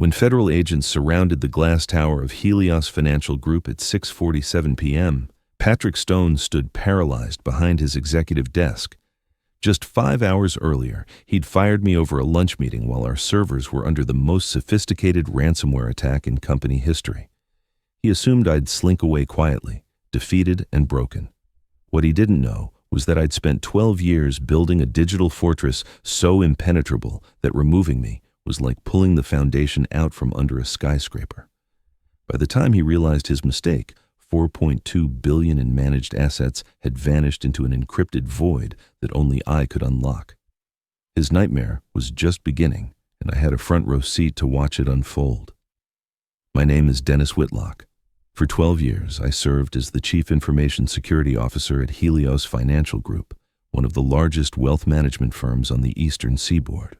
When federal agents surrounded the glass tower of Helios Financial Group at 6:47 p.m., Patrick Stone stood paralyzed behind his executive desk. Just 5 hours earlier, he'd fired me over a lunch meeting while our servers were under the most sophisticated ransomware attack in company history. He assumed I'd slink away quietly, defeated and broken. What he didn't know was that I'd spent 12 years building a digital fortress so impenetrable that removing me was like pulling the foundation out from under a skyscraper. By the time he realized his mistake, $4.2 billion in managed assets had vanished into an encrypted void that only I could unlock. His nightmare was just beginning, and I had a front row seat to watch it unfold. My name is Dennis Whitlock. For 12 years, I served as the Chief Information Security Officer at Helios Financial Group, one of the largest wealth management firms on the Eastern Seaboard.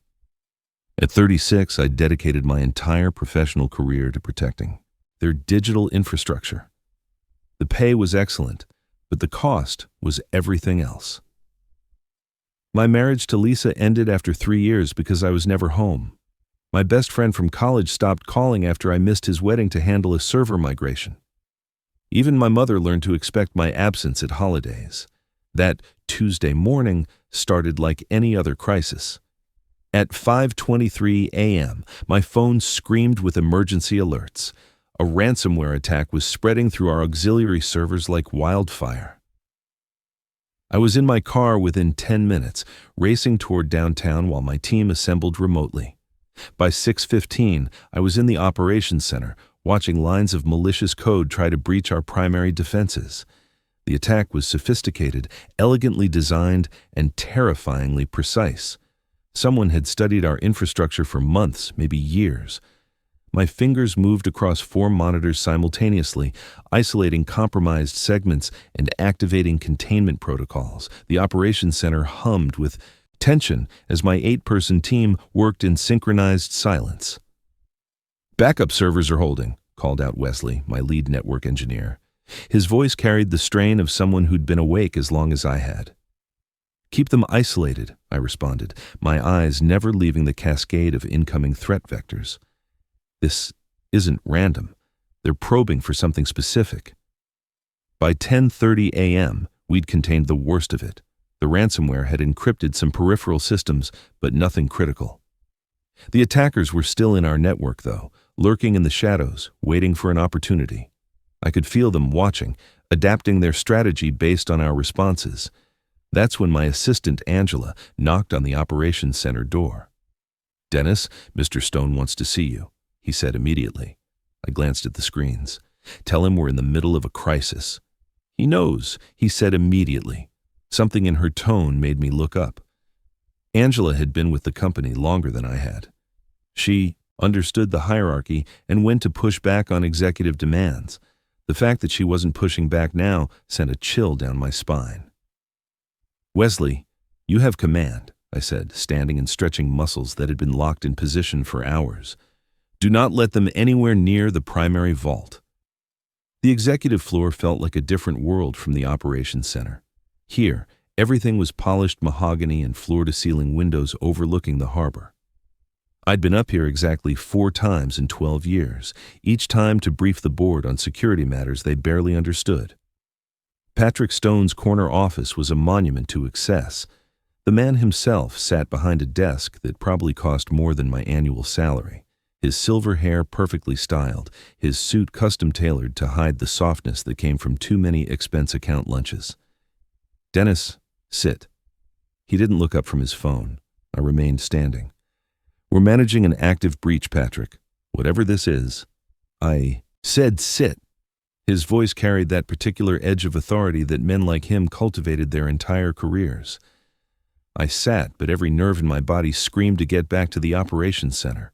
At 36, I dedicated my entire professional career to protecting their digital infrastructure. The pay was excellent, but the cost was everything else. My marriage to Lisa ended after 3 years because I was never home. My best friend from college stopped calling after I missed his wedding to handle a server migration. Even my mother learned to expect my absence at holidays. That Tuesday morning started like any other crisis. At 5:23 a.m., my phone screamed with emergency alerts. A ransomware attack was spreading through our auxiliary servers like wildfire. I was in my car within 10 minutes, racing toward downtown while my team assembled remotely. By 6:15, I was in the operations center, watching lines of malicious code try to breach our primary defenses. The attack was sophisticated, elegantly designed, and terrifyingly precise. Someone had studied our infrastructure for months, maybe years. My fingers moved across 4 monitors simultaneously, isolating compromised segments and activating containment protocols. The operations center hummed with tension as my 8-person team worked in synchronized silence. "Backup servers are holding," called out Wesley, my lead network engineer. His voice carried the strain of someone who'd been awake as long as I had. "Keep them isolated," I responded, my eyes never leaving the cascade of incoming threat vectors. "This isn't random. They're probing for something specific." By 10:30 a.m., we'd contained the worst of it. The ransomware had encrypted some peripheral systems, but nothing critical. The attackers were still in our network, though, lurking in the shadows, waiting for an opportunity. I could feel them watching, adapting their strategy based on our responses. That's when my assistant, Angela, knocked on the operations center door. "Dennis, Mr. Stone wants to see you," he said immediately. I glanced at the screens. "Tell him we're in the middle of a crisis." "He knows," he said immediately. Something in her tone made me look up. Angela had been with the company longer than I had. She understood the hierarchy and when to push back on executive demands. The fact that she wasn't pushing back now sent a chill down my spine. "Wesley, you have command," I said, standing and stretching muscles that had been locked in position for hours. "Do not let them anywhere near the primary vault." The executive floor felt like a different world from the operations center. Here, everything was polished mahogany and floor-to-ceiling windows overlooking the harbor. I'd been up here exactly 4 times in 12 years, each time to brief the board on security matters they barely understood. Patrick Stone's corner office was a monument to excess. The man himself sat behind a desk that probably cost more than my annual salary, his silver hair perfectly styled, his suit custom-tailored to hide the softness that came from too many expense account lunches. "Dennis, sit." He didn't look up from his phone. I remained standing. "We're managing an active breach, Patrick. Whatever this is." I said sit. His voice carried that particular edge of authority that men like him cultivated their entire careers. I sat, but every nerve in my body screamed to get back to the operations center.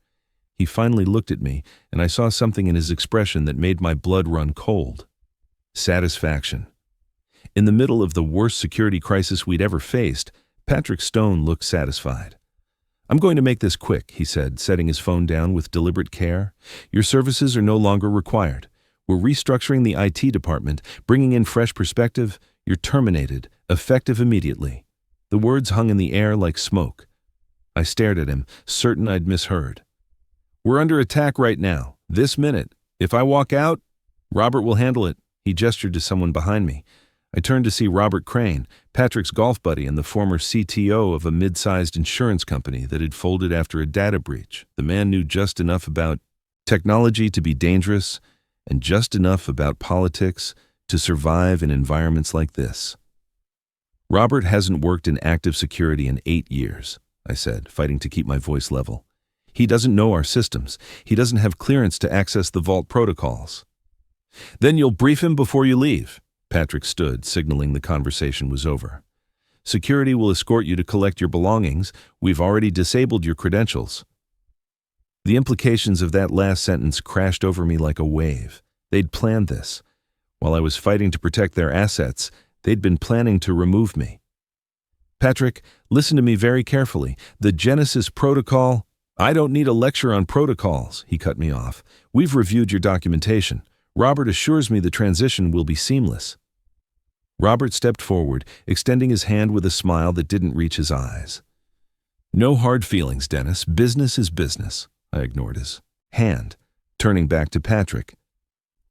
He finally looked at me, and I saw something in his expression that made my blood run cold. Satisfaction. In the middle of the worst security crisis we'd ever faced, Patrick Stone looked satisfied. "I'm going to make this quick," he said, setting his phone down with deliberate care. "Your services are no longer required. We're restructuring the IT department, bringing in fresh perspective. You're terminated, effective immediately." The words hung in the air like smoke. I stared at him, certain I'd misheard. We're under attack right now, this minute. If I walk out, Robert will handle it." He gestured to someone behind me. I turned to see Robert Crane, Patrick's golf buddy and the former CTO of a mid-sized insurance company that had folded after a data breach. The man knew just enough about technology to be dangerous and just enough about politics to survive in environments like this. "Robert hasn't worked in active security in 8 years, I said, fighting to keep my voice level. "He doesn't know our systems. He doesn't have clearance to access the vault protocols." "Then you'll brief him before you leave." Patrick stood, signaling the conversation was over. "Security will escort you to collect your belongings. We've already disabled your credentials." The implications of that last sentence crashed over me like a wave. They'd planned this. While I was fighting to protect their assets, they'd been planning to remove me. "Patrick, listen to me very carefully. The Genesis protocol—" "I don't need a lecture on protocols," he cut me off. "We've reviewed your documentation. Robert assures me the transition will be seamless." Robert stepped forward, extending his hand with a smile that didn't reach his eyes. "No hard feelings, Dennis. Business is business." I ignored his hand, turning back to Patrick.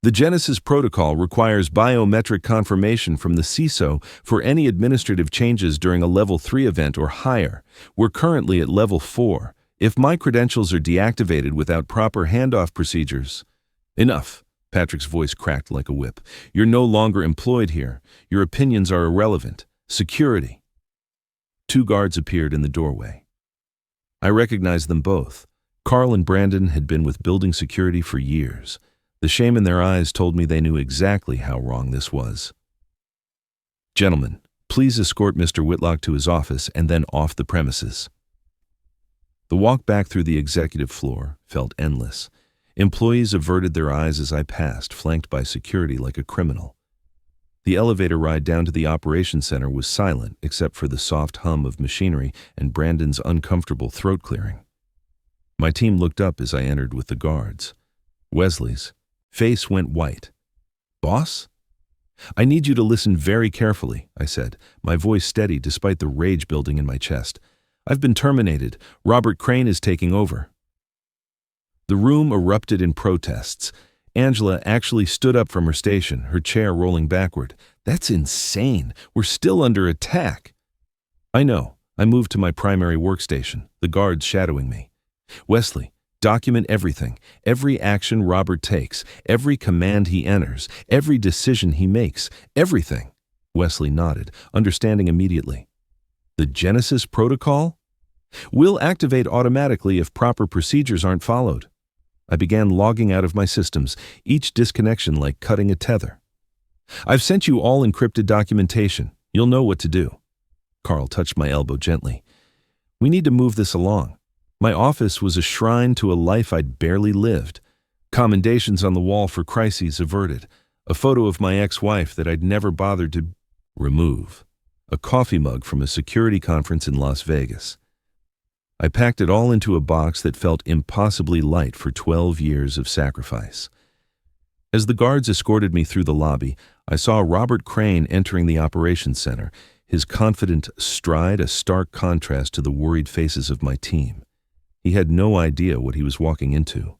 "The Genesis protocol requires biometric confirmation from the CISO for any administrative changes during a Level 3 event or higher. We're currently at Level 4. If my credentials are deactivated without proper handoff procedures—" "Enough." Patrick's voice cracked like a whip. "You're no longer employed here. Your opinions are irrelevant. Security." 2 guards appeared in the doorway. I recognized them both. Carl and Brandon had been with building security for years. The shame in their eyes told me they knew exactly how wrong this was. "Gentlemen, please escort Mr. Whitlock to his office and then off the premises." The walk back through the executive floor felt endless. Employees averted their eyes as I passed, flanked by security like a criminal. The elevator ride down to the operations center was silent except for the soft hum of machinery and Brandon's uncomfortable throat clearing. My team looked up as I entered with the guards. Wesley's face went white. "Boss?" "I need you to listen very carefully," I said, my voice steady despite the rage building in my chest. "I've been terminated. Robert Crane is taking over." The room erupted in protests. Angela actually stood up from her station, her chair rolling backward. "That's insane. We're still under attack." "I know." I moved to my primary workstation, the guards shadowing me. "Wesley, document everything, every action Robert takes, every command he enters, every decision he makes, everything." Wesley nodded, understanding immediately. "The Genesis protocol? We'll activate automatically if proper procedures aren't followed." I began logging out of my systems, each disconnection like cutting a tether. "I've sent you all encrypted documentation. You'll know what to do." Carl touched my elbow gently. "We need to move this along." My office was a shrine to a life I'd barely lived. Commendations on the wall for crises averted. A photo of my ex-wife that I'd never bothered to remove. A coffee mug from a security conference in Las Vegas. I packed it all into a box that felt impossibly light for 12 years of sacrifice. As the guards escorted me through the lobby, I saw Robert Crane entering the operations center, his confident stride a stark contrast to the worried faces of my team. He had no idea what he was walking into.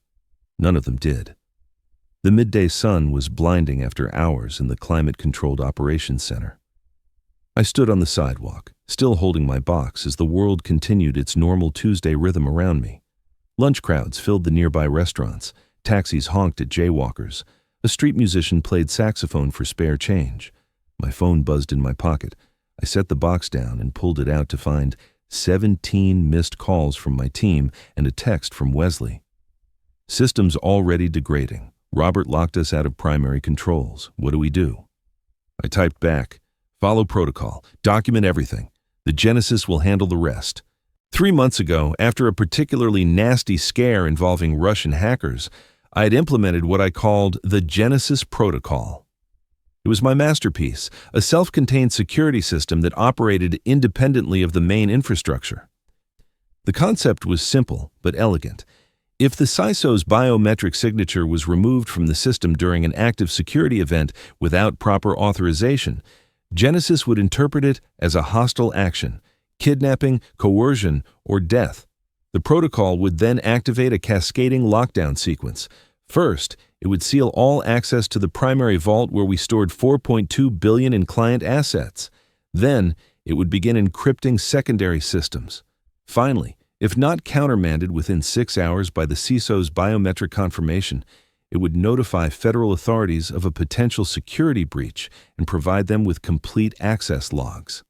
None of them did. The midday sun was blinding after hours in the climate-controlled operations center. I stood on the sidewalk, still holding my box as the world continued its normal Tuesday rhythm around me. Lunch crowds filled the nearby restaurants, taxis honked at jaywalkers, a street musician played saxophone for spare change. My phone buzzed in my pocket. I set the box down and pulled it out to find 17 missed calls from my team and a text from Wesley. "Systems already degrading. Robert locked us out of primary controls. What do we do?" I typed back, "Follow protocol. Document everything. The Genesis will handle the rest." 3 months ago, after a particularly nasty scare involving Russian hackers, I had implemented what I called the Genesis protocol. It was my masterpiece, a self-contained security system that operated independently of the main infrastructure. The concept was simple but elegant. If the CISO's biometric signature was removed from the system during an active security event without proper authorization, Genesis would interpret it as a hostile action, kidnapping, coercion, or death. The protocol would then activate a cascading lockdown sequence. First, it would seal all access to the primary vault where we stored $4.2 billion in client assets. Then, it would begin encrypting secondary systems. Finally, if not countermanded within 6 hours by the CISO's biometric confirmation, it would notify federal authorities of a potential security breach and provide them with complete access logs.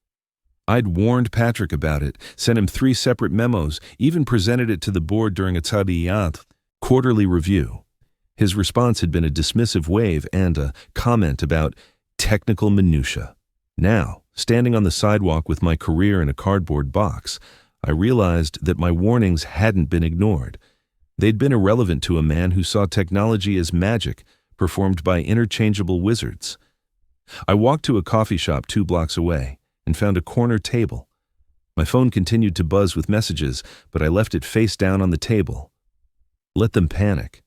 I'd warned Patrick about it, sent him 3 separate memos, even presented it to the board during a Tabiyat quarterly review. His response had been a dismissive wave and a comment about technical minutia. Now, standing on the sidewalk with my career in a cardboard box, I realized that my warnings hadn't been ignored. They'd been irrelevant to a man who saw technology as magic, performed by interchangeable wizards. I walked to a coffee shop 2 blocks away and found a corner table. My phone continued to buzz with messages, but I left it face down on the table. Let them panic.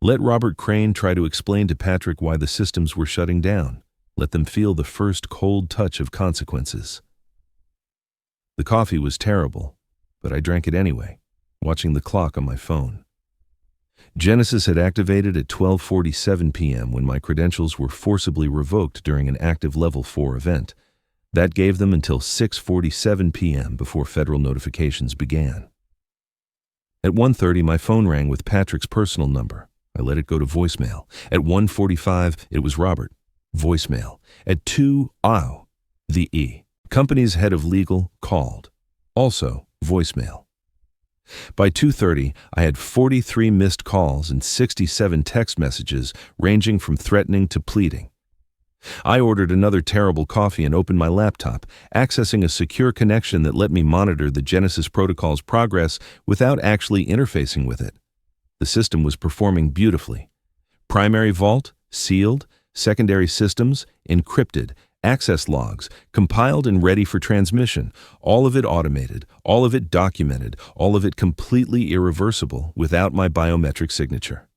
Let Robert Crane try to explain to Patrick why the systems were shutting down. Let them feel the first cold touch of consequences. The coffee was terrible, but I drank it anyway, watching the clock on my phone. Genesis had activated at 12:47 p.m. when my credentials were forcibly revoked during an active Level 4 event. That gave them until 6:47 p.m. before federal notifications began. At 1:30, my phone rang with Patrick's personal number. I let it go to voicemail. At 1:45, it was Robert. Voicemail. At 2, the company's head of legal called. Also, voicemail. By 2:30, I had 43 missed calls and 67 text messages ranging from threatening to pleading. I ordered another terrible coffee and opened my laptop, accessing a secure connection that let me monitor the Genesis protocol's progress without actually interfacing with it. The system was performing beautifully. Primary vault, sealed, secondary systems, encrypted, access logs, compiled and ready for transmission, all of it automated, all of it documented, all of it completely irreversible without my biometric signature.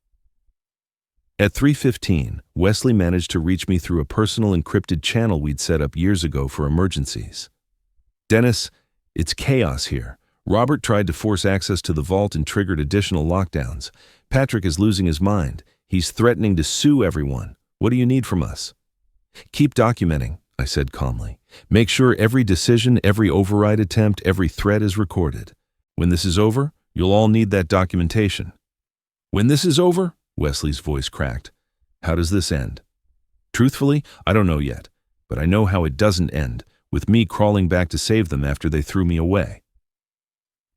At 3:15, Wesley managed to reach me through a personal encrypted channel we'd set up years ago for emergencies. Dennis, it's chaos here. Robert tried to force access to the vault and triggered additional lockdowns. Patrick is losing his mind. He's threatening to sue everyone. What do you need from us? Keep documenting, I said calmly. Make sure every decision, every override attempt, every threat is recorded. When this is over, you'll all need that documentation. When this is over? Wesley's voice cracked. How does this end? Truthfully, I don't know yet, but I know how it doesn't end, with me crawling back to save them after they threw me away.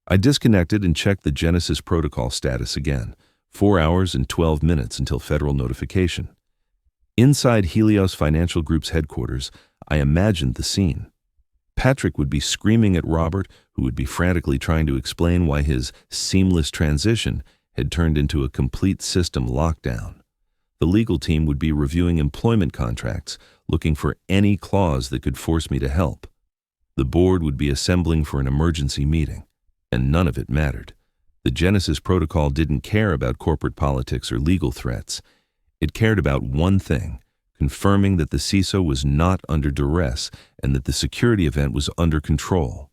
I disconnected and checked the Genesis protocol status again, 4 hours and 12 minutes until federal notification. Inside Helios Financial Group's headquarters, I imagined the scene. Patrick would be screaming at Robert, who would be frantically trying to explain why his seamless transition had turned into a complete system lockdown. The legal team would be reviewing employment contracts, looking for any clause that could force me to help. The board would be assembling for an emergency meeting, and none of it mattered. The Genesis protocol didn't care about corporate politics or legal threats. It cared about one thing, confirming that the CISO was not under duress and that the security event was under control.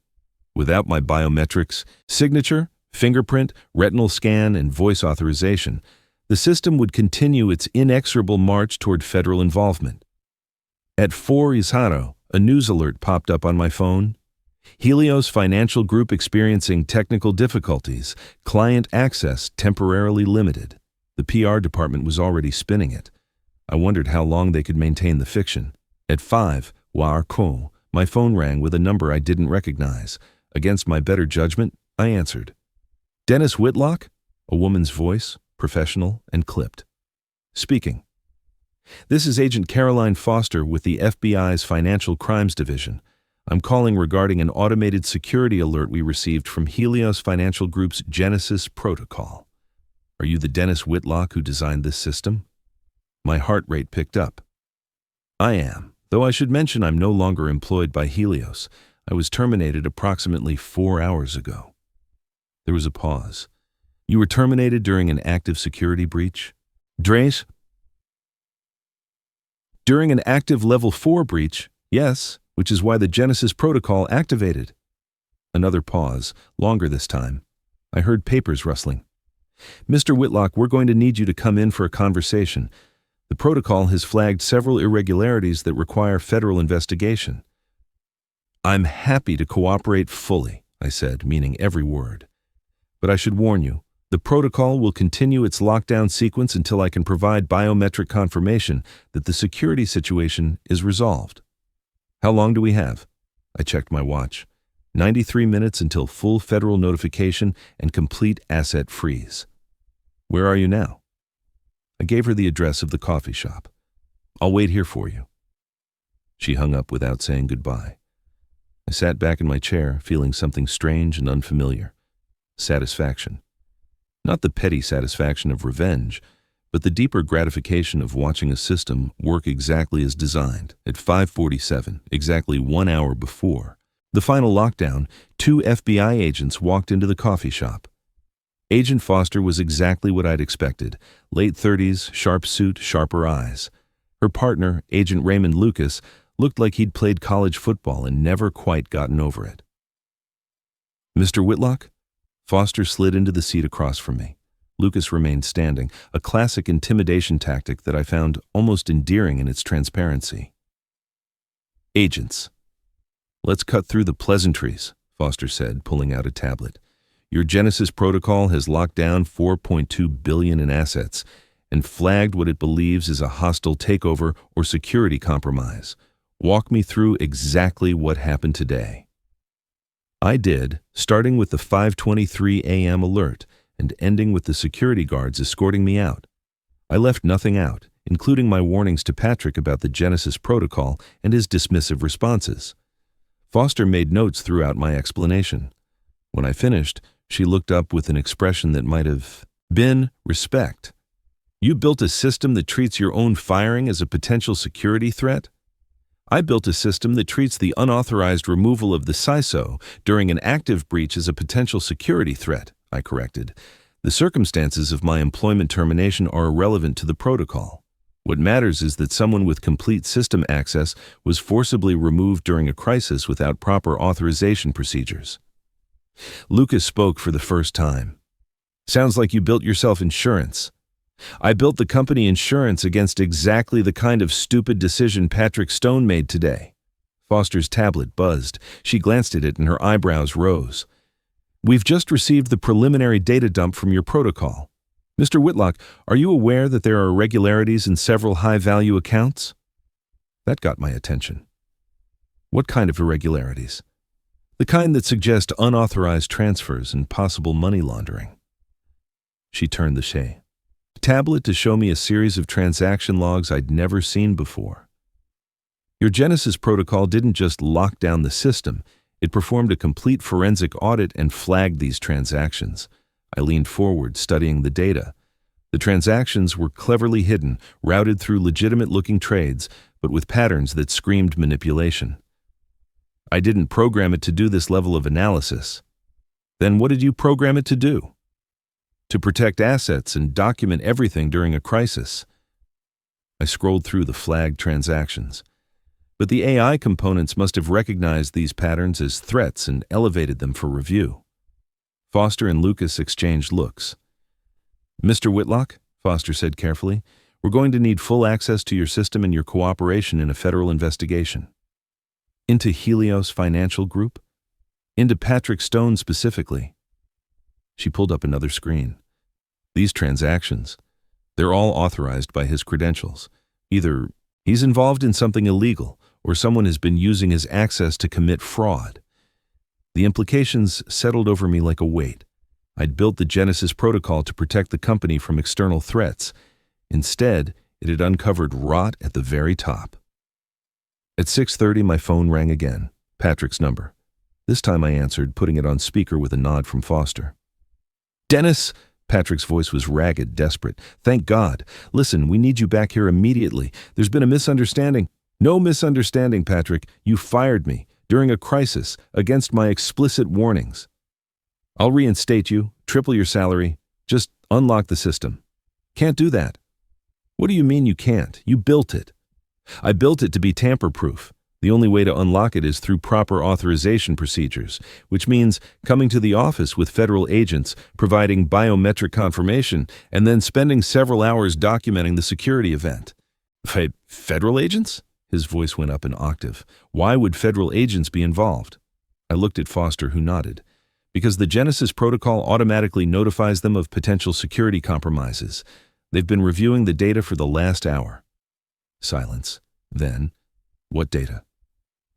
Without my biometrics, signature, fingerprint, retinal scan, and voice authorization, the system would continue its inexorable march toward federal involvement. At 4:00, a news alert popped up on my phone. Helios Financial Group experiencing technical difficulties, client access temporarily limited. The PR department was already spinning it. I wondered how long they could maintain the fiction. At 5, my phone rang with a number I didn't recognize. Against my better judgment, I answered. Dennis Whitlock? A woman's voice, professional and clipped. Speaking. This is Agent Caroline Foster with the FBI's Financial Crimes Division. I'm calling regarding an automated security alert we received from Helios Financial Group's Genesis protocol. Are you the Dennis Whitlock who designed this system? My heart rate picked up. I am, though I should mention I'm no longer employed by Helios. I was terminated approximately 4 hours ago. There was a pause. You were terminated during an active security breach? Drace? During an active Level 4 breach, yes, which is why the Genesis protocol activated. Another pause, longer this time. I heard papers rustling. "Mr. Whitlock, we're going to need you to come in for a conversation. The protocol has flagged several irregularities that require federal investigation." "I'm happy to cooperate fully," I said, meaning every word. "But I should warn you, the protocol will continue its lockdown sequence until I can provide biometric confirmation that the security situation is resolved." "How long do we have?" I checked my watch. 93 minutes until full federal notification and complete asset freeze. "Where are you now?" I gave her the address of the coffee shop. "I'll wait here for you." She hung up without saying goodbye. I sat back in my chair, feeling something strange and unfamiliar. Satisfaction. Not the petty satisfaction of revenge, but the deeper gratification of watching a system work exactly as designed. At 5:47, exactly 1 hour before the final lockdown, 2 FBI agents walked into the coffee shop. Agent Foster was exactly what I'd expected. Late 30s, sharp suit, sharper eyes. Her partner, Agent Raymond Lucas, looked like he'd played college football and never quite gotten over it. "Mr. Whitlock?" Foster slid into the seat across from me. Lucas remained standing, a classic intimidation tactic that I found almost endearing in its transparency. "Agents. Let's cut through the pleasantries," Foster said, pulling out a tablet. "Your Genesis protocol has locked down $4.2 billion in assets and flagged what it believes is a hostile takeover or security compromise. Walk me through exactly what happened today." I did, starting with the 5:23 a.m. alert and ending with the security guards escorting me out. I left nothing out, including my warnings to Patrick about the Genesis protocol and his dismissive responses. Foster made notes throughout my explanation. When I finished, she looked up with an expression that might have been respect. "You built a system that treats your own firing as a potential security threat?" "I built a system that treats the unauthorized removal of the CISO during an active breach as a potential security threat," I corrected. "The circumstances of my employment termination are irrelevant to the protocol. What matters is that someone with complete system access was forcibly removed during a crisis without proper authorization procedures." Lucas spoke for the first time. "Sounds like you built yourself insurance." "I built the company insurance against exactly the kind of stupid decision Patrick Stone made today." Foster's tablet buzzed. She glanced at it and her eyebrows rose. "We've just received the preliminary data dump from your protocol. Mr. Whitlock, are you aware that there are irregularities in several high-value accounts?" That got my attention. "What kind of irregularities?" "The kind that suggest unauthorized transfers and possible money laundering." She turned the tablet to show me a series of transaction logs I'd never seen before. "Your Genesis protocol didn't just lock down the system, it performed a complete forensic audit and flagged these transactions." I leaned forward, studying the data. The transactions were cleverly hidden, routed through legitimate-looking trades, but with patterns that screamed manipulation. "I didn't program it to do this level of analysis." "Then what did you program it to do?" "To protect assets and document everything during a crisis." I scrolled through the flagged transactions. But the AI components must have recognized these patterns as threats and elevated them for review. Foster and Lucas exchanged looks. "Mr. Whitlock," Foster said carefully, "we're going to need full access to your system and your cooperation in a federal investigation." "Into Helios Financial Group?" "Into Patrick Stone specifically." She pulled up another screen. "These transactions, they're all authorized by his credentials. Either he's involved in something illegal, or someone has been using his access to commit fraud." The implications settled over me like a weight. I'd built the Genesis protocol to protect the company from external threats. Instead, it had uncovered rot at the very top. At 6:30, my phone rang again. Patrick's number. This time I answered, putting it on speaker with a nod from Foster. "Dennis!" Patrick's voice was ragged, desperate. "Thank God. Listen, we need you back here immediately. There's been a misunderstanding." "No misunderstanding, Patrick. You fired me, during a crisis, against my explicit warnings. I'll reinstate you, triple your salary. Just unlock the system." "Can't do that." "What do you mean you can't? You built it." "I built it to be tamper-proof. The only way to unlock it is through proper authorization procedures, which means coming to the office with federal agents, providing biometric confirmation, and then spending several hours documenting the security event. Federal agents? His voice went up an octave. Why would federal agents be involved? I looked at Foster, who nodded. Because the Genesis protocol automatically notifies them of potential security compromises. They've been reviewing the data for the last hour. Silence. Then, what data?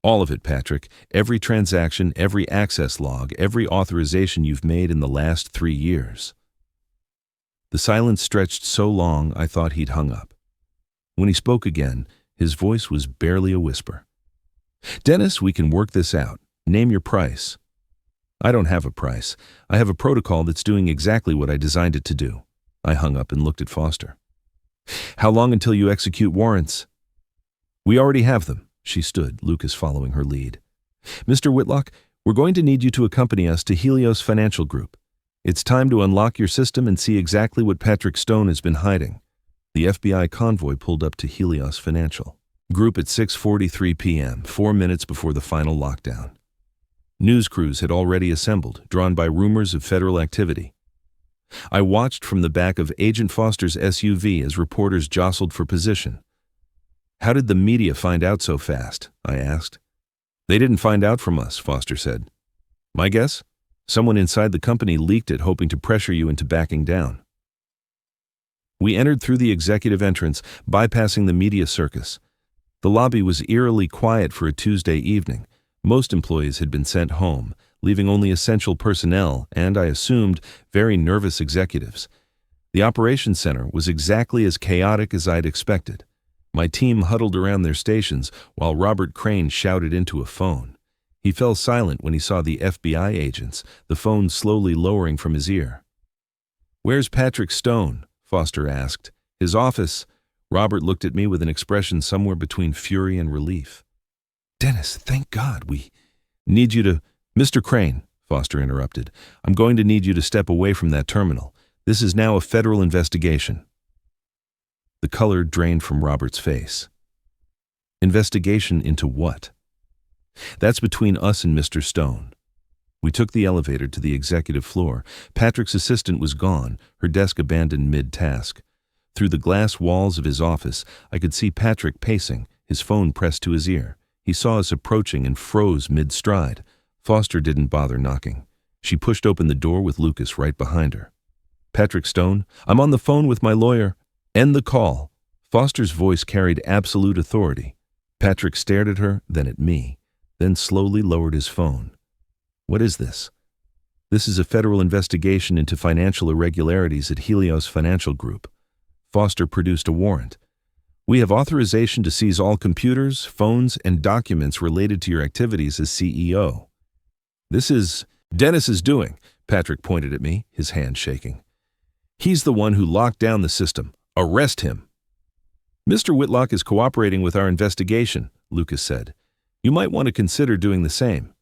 All of it, Patrick. Every transaction, every access log, every authorization you've made in the last 3 years. The silence stretched so long I thought he'd hung up. When he spoke again, his voice was barely a whisper. Dennis, we can work this out. Name your price. I don't have a price. I have a protocol that's doing exactly what I designed it to do. I hung up and looked at Foster. How long until you execute warrants? We already have them. She stood, Lucas following her lead. Mr. Whitlock, we're going to need you to accompany us to Helios Financial Group. It's time to unlock your system and see exactly what Patrick Stone has been hiding. The FBI convoy pulled up to Helios Financial Group at 6:43 p.m., 4 minutes before the final lockdown. News crews had already assembled, drawn by rumors of federal activity. I watched from the back of Agent Foster's SUV as reporters jostled for position. How did the media find out so fast? I asked. They didn't find out from us, Foster said. My guess? Someone inside the company leaked it, hoping to pressure you into backing down. We entered through the executive entrance, bypassing the media circus. The lobby was eerily quiet for a Tuesday evening. Most employees had been sent home, leaving only essential personnel and, I assumed, very nervous executives. The operations center was exactly as chaotic as I'd expected. My team huddled around their stations while Robert Crane shouted into a phone. He fell silent when he saw the FBI agents, the phone slowly lowering from his ear. Where's Patrick Stone? Foster asked. His office. Robert looked at me with an expression somewhere between fury and relief. Dennis, thank God, we need you to... Mr. Crane, Foster interrupted, I'm going to need you to step away from that terminal. This is now a federal investigation. The color drained from Robert's face. Investigation into what? That's between us and Mr. Stone. We took the elevator to the executive floor. Patrick's assistant was gone, her desk abandoned mid-task. Through the glass walls of his office, I could see Patrick pacing, his phone pressed to his ear. He saw us approaching and froze mid-stride. Foster didn't bother knocking. She pushed open the door with Lucas right behind her. Patrick Stone, I'm on the phone with my lawyer. End the call. Foster's voice carried absolute authority. Patrick stared at her, then at me, then slowly lowered his phone. What is this? This is a federal investigation into financial irregularities at Helios Financial Group. Foster produced a warrant. We have authorization to seize all computers, phones, and documents related to your activities as CEO. This is Dennis's doing, Patrick pointed at me, his hand shaking. He's the one who locked down the system. Arrest him. Mr. Whitlock is cooperating with our investigation, Lucas said. You might want to consider doing the same.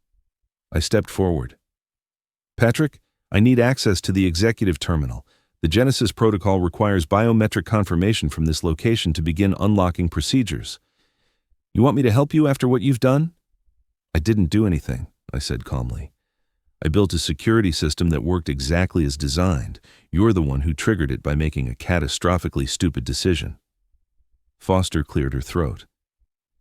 I stepped forward. Patrick, I need access to the executive terminal. The Genesis protocol requires biometric confirmation from this location to begin unlocking procedures. You want me to help you after what you've done? I didn't do anything, I said calmly. I built a security system that worked exactly as designed. You're the one who triggered it by making a catastrophically stupid decision. Foster cleared her throat.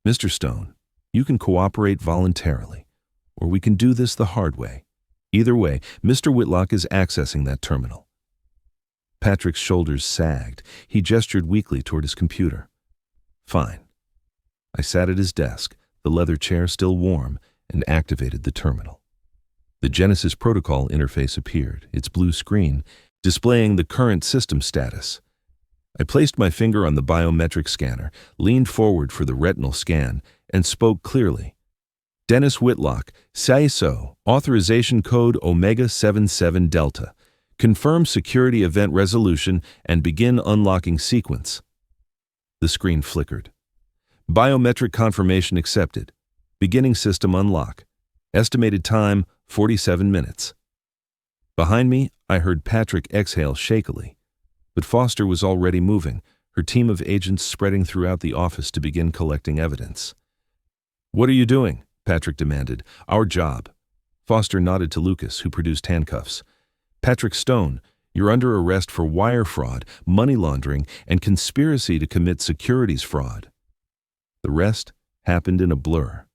Mr. Stone, you can cooperate voluntarily, or we can do this the hard way. Either way, Mr. Whitlock is accessing that terminal. Patrick's shoulders sagged. He gestured weakly toward his computer. Fine. I sat at his desk, the leather chair still warm, and activated the terminal. The Genesis protocol interface appeared, its blue screen displaying the current system status. I placed my finger on the biometric scanner, leaned forward for the retinal scan, and spoke clearly. Dennis Whitlock, CISO, authorization code Omega 77 Delta. Confirm security event resolution and begin unlocking sequence. The screen flickered. Biometric confirmation accepted. Beginning system unlock. Estimated time, 47 minutes. Behind me, I heard Patrick exhale shakily. But Foster was already moving, her team of agents spreading throughout the office to begin collecting evidence. "What are you doing?" Patrick demanded. "Our job." Foster nodded to Lucas, who produced handcuffs. "Patrick Stone, you're under arrest for wire fraud, money laundering, and conspiracy to commit securities fraud." The rest happened in a blur.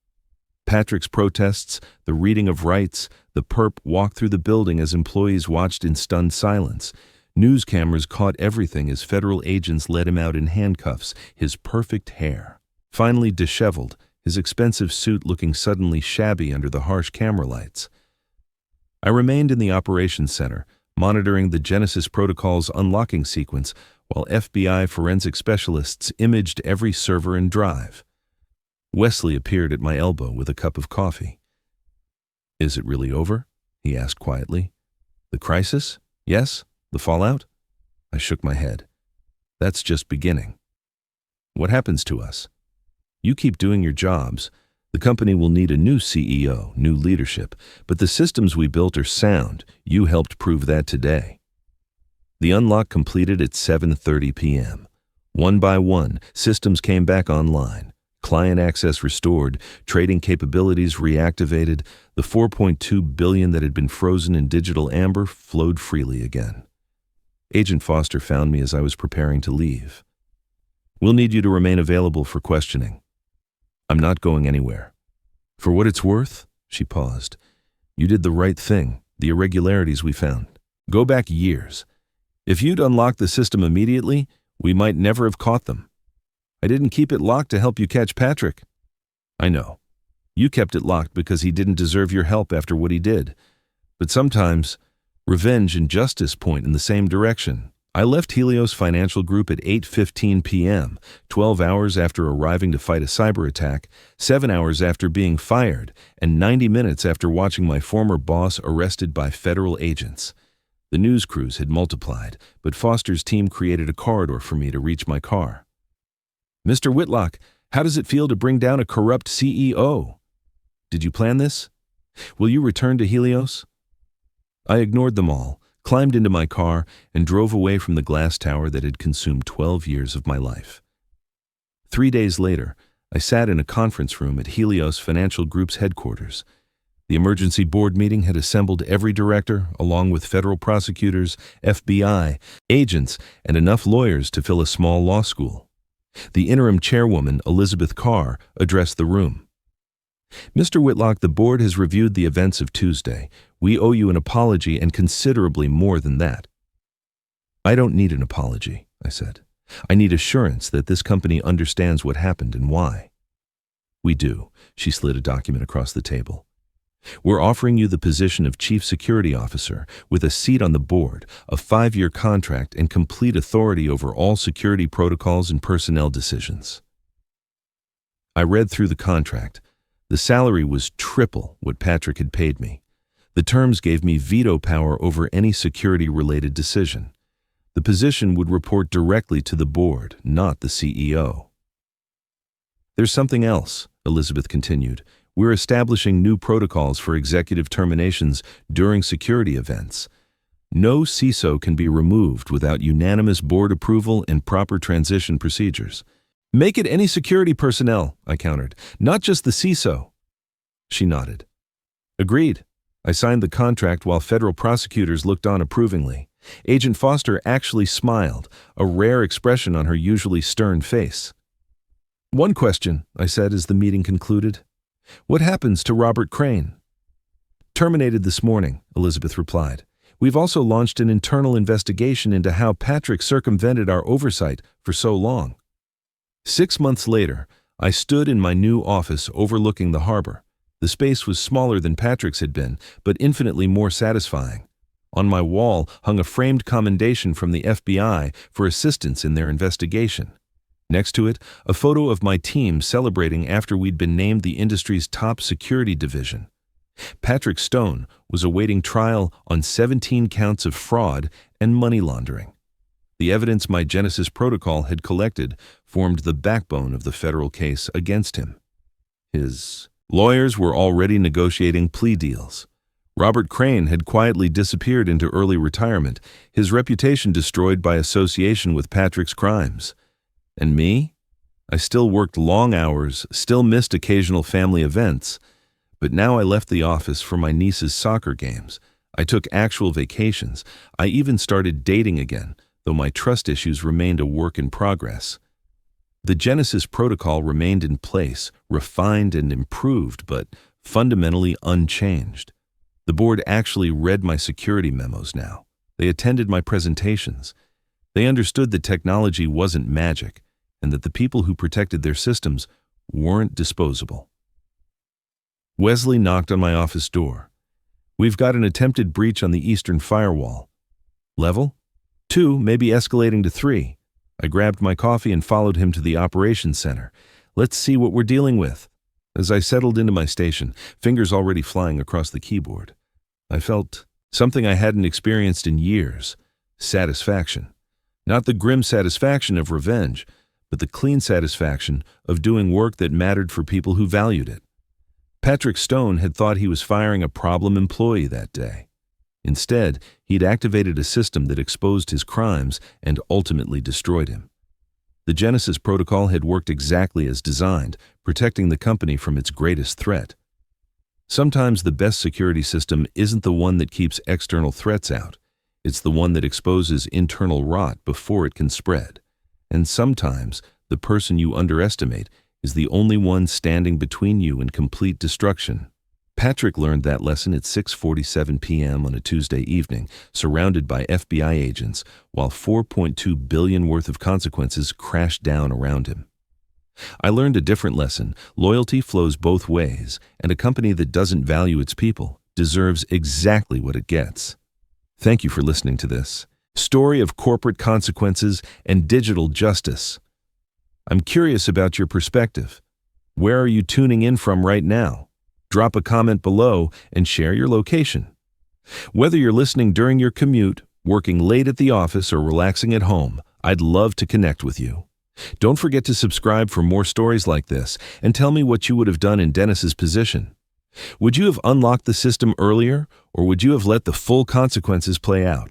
Patrick's protests, the reading of rights, the perp walked through the building as employees watched in stunned silence. News cameras caught everything as federal agents led him out in handcuffs, his perfect hair finally disheveled, his expensive suit looking suddenly shabby under the harsh camera lights. I remained in the operations center, monitoring the Genesis Protocol's unlocking sequence while FBI forensic specialists imaged every server and drive. Wesley appeared at my elbow with a cup of coffee. "Is it really over?" he asked quietly. "The crisis? Yes? The fallout?" I shook my head. "That's just beginning." "What happens to us?" "You keep doing your jobs. The company will need a new CEO, new leadership, but the systems we built are sound. You helped prove that today." The unlock completed at 7:30 p.m. One by one, systems came back online. Client access restored, trading capabilities reactivated, the $4.2 billion that had been frozen in digital amber flowed freely again. Agent Foster found me as I was preparing to leave. "We'll need you to remain available for questioning." "I'm not going anywhere." "For what it's worth," she paused, "you did the right thing, the irregularities we found. Go back years. If you'd unlocked the system immediately, we might never have caught them. I didn't keep it locked to help you catch Patrick." "I know. You kept it locked because he didn't deserve your help after what he did. But sometimes, revenge and justice point in the same direction." I left Helios Financial Group at 8:15 p.m., 12 hours after arriving to fight a cyber attack, 7 hours after being fired, and 90 minutes after watching my former boss arrested by federal agents. The news crews had multiplied, but Foster's team created a corridor for me to reach my car. "Mr. Whitlock, how does it feel to bring down a corrupt CEO? Did you plan this? Will you return to Helios?" I ignored them all, climbed into my car, and drove away from the glass tower that had consumed 12 years of my life. 3 days later, I sat in a conference room at Helios Financial Group's headquarters. The emergency board meeting had assembled every director, along with federal prosecutors, FBI, agents, and enough lawyers to fill a small law school. The interim chairwoman, Elizabeth Carr, addressed the room. "Mr. Whitlock, the board has reviewed the events of Tuesday. We owe you an apology and considerably more than that." "I don't need an apology," I said. "I need assurance that this company understands what happened and why." "We do." She slid a document across the table. "We're offering you the position of Chief Security Officer with a seat on the board, a 5-year contract, and complete authority over all security protocols and personnel decisions." I read through the contract. The salary was triple what Patrick had paid me. The terms gave me veto power over any security-related decision. The position would report directly to the board, not the CEO. "There's something else," Elizabeth continued. "We're establishing new protocols for executive terminations during security events. No CISO can be removed without unanimous board approval and proper transition procedures." "Make it any security personnel," I countered, "not just the CISO." She nodded. "Agreed." I signed the contract while federal prosecutors looked on approvingly. Agent Foster actually smiled, a rare expression on her usually stern face. "One question," I said as the meeting concluded. "What happens to Robert Crane?" "Terminated this morning," Elizabeth replied. "We've also launched an internal investigation into how Patrick circumvented our oversight for so long." 6 months later, I stood in my new office overlooking the harbor. The space was smaller than Patrick's had been, but infinitely more satisfying. On my wall hung a framed commendation from the FBI for assistance in their investigation. Next to it, a photo of my team celebrating after we'd been named the industry's top security division. Patrick Stone was awaiting trial on 17 counts of fraud and money laundering. The evidence my Genesis protocol had collected formed the backbone of the federal case against him. His lawyers were already negotiating plea deals. Robert Crane had quietly disappeared into early retirement, his reputation destroyed by association with Patrick's crimes. And me? I still worked long hours, still missed occasional family events, but now I left the office for my niece's soccer games. I took actual vacations. I even started dating again, though my trust issues remained a work in progress. The Genesis protocol remained in place, refined and improved, but fundamentally unchanged. The board actually read my security memos now. They attended my presentations. They understood that technology wasn't magic, and that the people who protected their systems weren't disposable. Wesley knocked on my office door. "We've got an attempted breach on the eastern firewall. Level 2, maybe escalating to 3. I grabbed my coffee and followed him to the operations center. "Let's see what we're dealing with." As I settled into my station, fingers already flying across the keyboard, I felt something I hadn't experienced in years: satisfaction. Not the grim satisfaction of revenge, but the clean satisfaction of doing work that mattered for people who valued it. Patrick Stone had thought he was firing a problem employee that day. Instead, he'd activated a system that exposed his crimes and ultimately destroyed him. The Genesis protocol had worked exactly as designed, protecting the company from its greatest threat. Sometimes the best security system isn't the one that keeps external threats out. It's the one that exposes internal rot before it can spread. And sometimes the person you underestimate is the only one standing between you and complete destruction. Patrick learned that lesson at 6:47 p.m. on a Tuesday evening, surrounded by FBI agents, while $4.2 billion worth of consequences crashed down around him. I learned a different lesson: loyalty flows both ways, and a company that doesn't value its people deserves exactly what it gets. Thank you for listening to this story of corporate consequences and digital justice. I'm curious about your perspective. Where are you tuning in from right now? Drop a comment below and share your location. Whether you're listening during your commute, working late at the office, or relaxing at home, I'd love to connect with you. Don't forget to subscribe for more stories like this, and tell me what you would have done in Dennis's position. Would you have unlocked the system earlier, or would you have let the full consequences play out?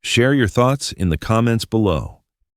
Share your thoughts in the comments below.